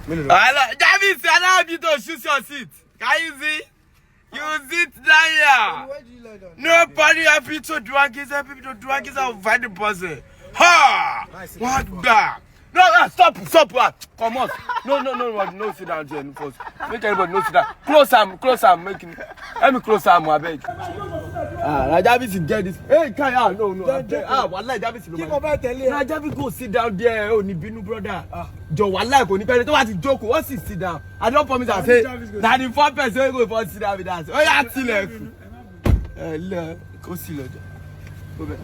Jarvis, I don't need to choose your seat. Can you see? You sit down here. Why do you lie down? Nobody happy to drag his happy to drag his out find the person. Ha! What the? No, stop. Come on. No, sit down, Jen. First. Make everybody no sit down. Close arm, let me close arm, I beg. Jarvis get this. Hey, no. Wallahi, Jarvis no. Jarvis go sit down there. Oh, ni binu brother. Jo wallahi go ni pere to want to joke. What sit down? I don't promise I say. Na the 4 person go for sit down with us. Oh, yeah, tilek. Go sit down. Go back.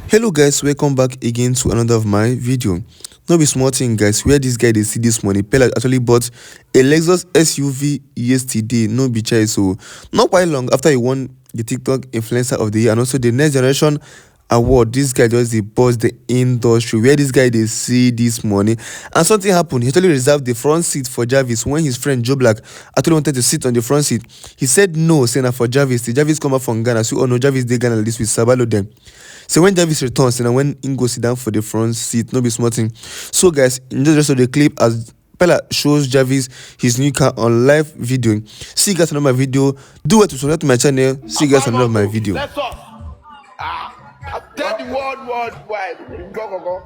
Hello guys, welcome back again to another of my video. No be small thing guys, where this guy they see this money. Peller actually bought a Lexus SUV yesterday, no be chai. So not quite long after he won the TikTok Influencer of the Year and also the Next Generation Award, this guy just the boss the industry, where this guy they see this money. And something happened. He actually reserved the front seat for Jarvis when his friend Joe Black actually wanted to sit on the front seat. He said no, saying for Jarvis. The Jarvis come up from Ghana, so oh no, Jarvis they Ghana this with Sabalo them. So when Jarvis returns and when Ingo sit down for the front seat, no be small thing. So guys, enjoy the rest of the clip as Peller shows Jarvis his new car on live video. See you guys on my video. Do it to subscribe to my channel. See you guys on my video. Let's talk. Tell the world wide. Go.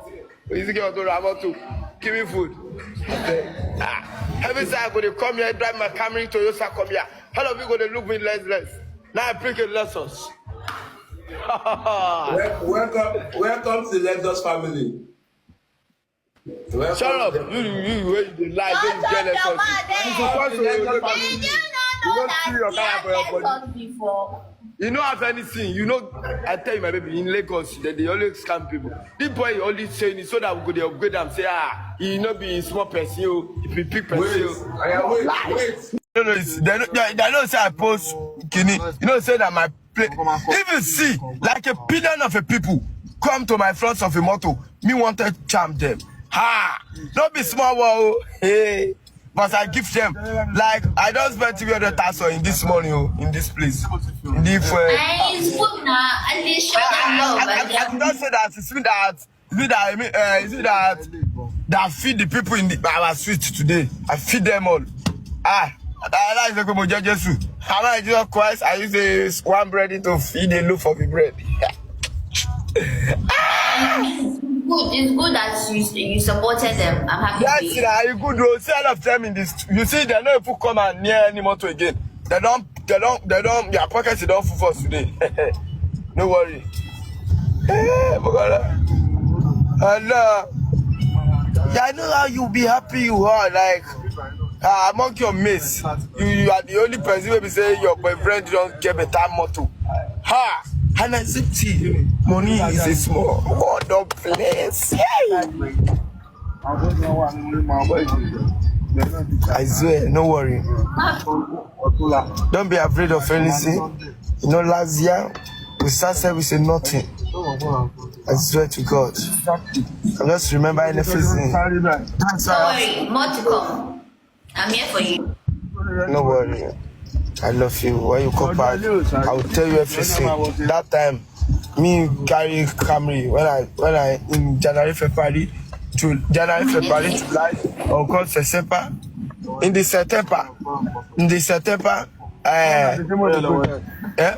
Easy girl to Ramon to give me food. Every time I go to come here, drive my Camry to Toyota come here. How of you go to look me less? Now I pick a Lexus. Welcome to the Lexus family. Shut up! You lie, you get Lexus. You don't have anything. You know, I tell you, my baby, in Lagos, they always scam people. This boy always saying it so that we go upgrade them. Say, he not be small person, he be big person. Wait. No, they don't say I post kidney. You know, say that my play. If you see like a billion of a people come to my front of a motor, me want to charm them. Don't be small, wow. Hey, but I give them like I don't spend 300,000 in this morning, in this place. In this it's good now. At least show them love. I don't say that. It's that feed the people in our street today. I feed them all. I like the Jesus. How I Jesus Christ? I use a squam bread to feed a loaf of the bread. It's good that you supported them. I'm happy. Yes, you good. You see a lot of them in this. You see, they don't even come and near any motor again. They don't. Their pockets don't full for us today. No worry. Allah. Yeah, I know how you be happy. You are like. Among your mates, you are the only person who be say your boyfriend don't get better motto. And I say, money is a small. God don't bless. I swear, no worry. Don't be afraid of anything. You know, last year we start service in nothing. I swear to God. I'm just remembering everything. Don't worry, more to come. I'm here for you. No worry. I love you. When you come back, I will tell you everything. That time, me carry Camry when I in February, July, August, September. In the September. Oh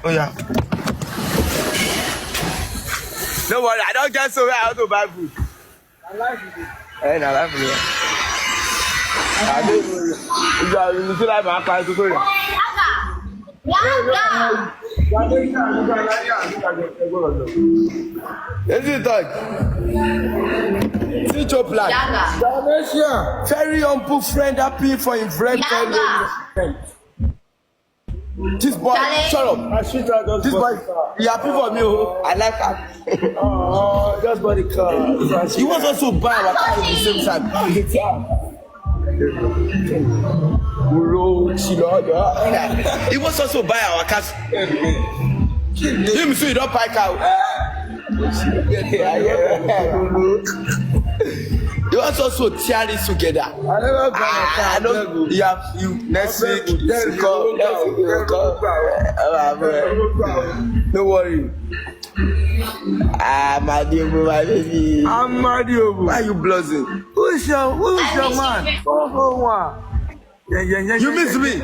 yeah. Don't worry, I don't get so where I want to buy food. I like it. I like it. I don't know. You feel like my car to go. Is it that? Teach your plan. Very humble friend, happy for his friend. This boy, shut up. This boy, he happy for me. I like her. Just bought the car. He was also buy our car at the same time. He was also buy our car. Him so you don't buy car. You also tear it together. I never buy a car. You next week. No worry. I'm Adiobo, my baby. I'm Adiobo. Why are you blushing? Who's your miss man? you. You miss me.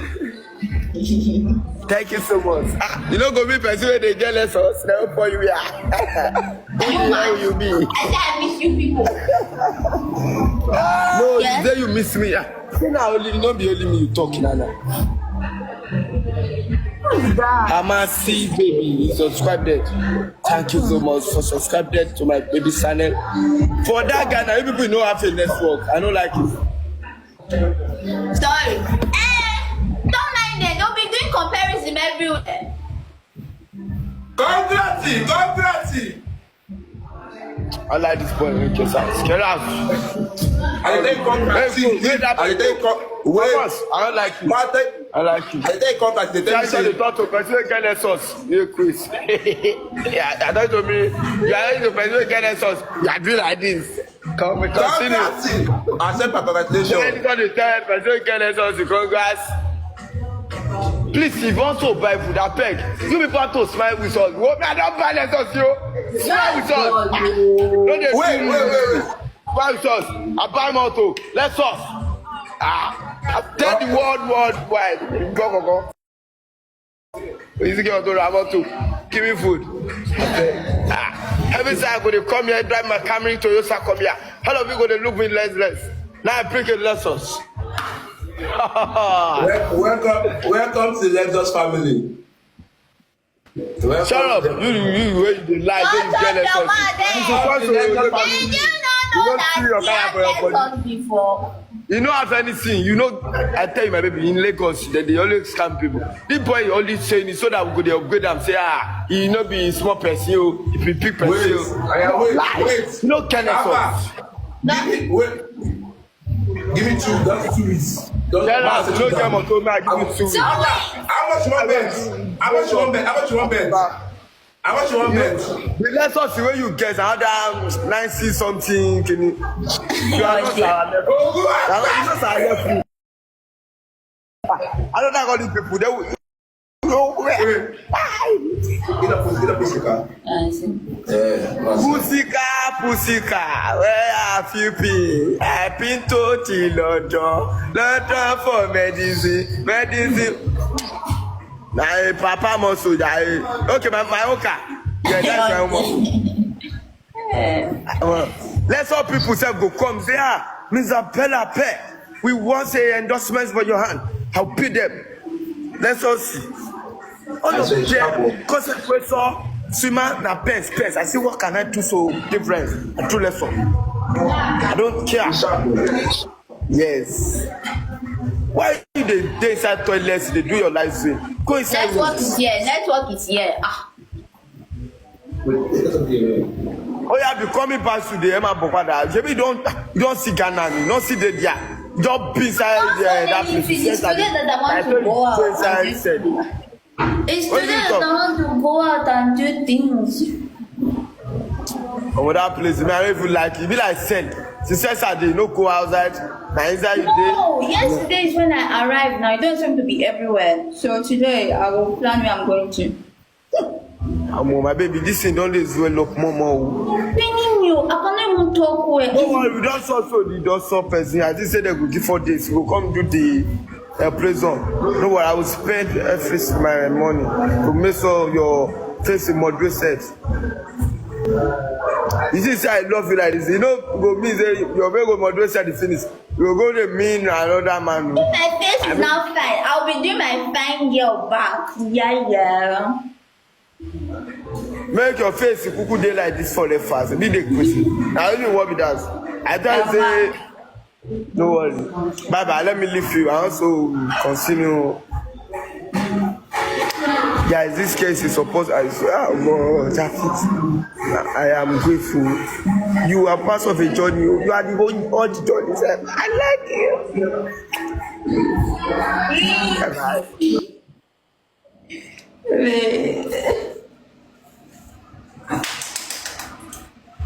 Thank you so much. You know, go be person where they jealous us. Never for you, yeah. Who you be? I said I miss you people. No, Yes? you say you miss me. Say now only, you don't be only me you talking, Nana. I'm a C baby. Subscribe that. Thank you so much for subscribing to my baby channel. For that guy, now you people know I have a network. I don't like it. Sorry. Don't mind them. Don't be doing comparison everywhere. Congrats. I like this boy. Get out. Get out. I take congrats. Wait, I take Wait. I don't like you. I like you. I take contact. They tell me Try to say talk to person get Lexus. You quiz. Yeah, I don't to me. You are the person get Lexus. You are doing like this. Continue. congrats. Accept my congratulations. Anybody tell person get Lexus, congrats. Please, if you want to buy food, I beg. You people want to smile with us. What? I don't buy Lexus, yo. Smile with us. Wait. Buy with us. I buy motor. Lexus. I tell the world worldwide. Go. Easy girl to Ramoto. Give me food. Every time I go to come here, drive my Camry to Toyota come here. How long you go to look me less? Now I pick a Lexus. Welcome to Lexus family. Shut up. You lie. Shut You get up, your Lexus. mother. Did you not know that he has Lexus before? You don't have anything. You know, I tell you, my baby, in Lagos, they always scam people. This boy only saying it so that we go to upgrade them. Say, he not be small person, if he big person. Wait. You know, can Give me 2. That's 2 weeks. Tell us, no game on to me, I give you 2 weeks. How much you want bet? How much you want bet? The Lexus the way you get another 90 something. Can you are not our level. You not our level. I don't like all these people. They will. No way. Get up, Pussycat. Pussycat, where are you been? I've been to London for medicine. My papa must die. Okay, my own car. Yeah, that's my own. Let's all people say go come. Say, Mr. Peller, we want say endorsements for your hand. I'll pay them. Let's all see. All of them, consequences, swimmer, na pens. I see what can I do so different. I do less of. I don't care. Yes. Why you dey inside toilets? They do your life stream. Go inside. Network is here. Oh yeah, be coming back to the Emma Bokada. Maybe you don't see Ghana, you don't see the there. Just be inside that place. It's students that want to go out. It's students that want to go out and do things. Oh, that place, man, I don't even like it. It be like send. Since Saturday, no go outside. Now inside you day. No, yesterday is when I arrived. Now I don't seem to be everywhere. So today I will plan where I'm going to. My baby, this thing don't develop more. Pinning you, I can't even talk well. Don't worry, we don't saw the don't saw person. I just said they will give 4 days. We will come do the prison. No worry, I will spend my money to make sure your face is moderate set. You see, say I love you like this. You know, go me say your very good moderate set is finished. You will go to mean another man. My face is now fine. I'll be doing my fine girl back. Yeah. Make your face kuku dey like this for the fast. Be the question. I don't know what it does. I tell you say, no worry. Bye bye. Let me leave you. I also continue. Guys, this case is supposed. I am grateful. You are part of a journey. You are the whole all the journey. I like you.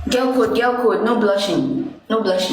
Girl code, no blushing. Don't blush.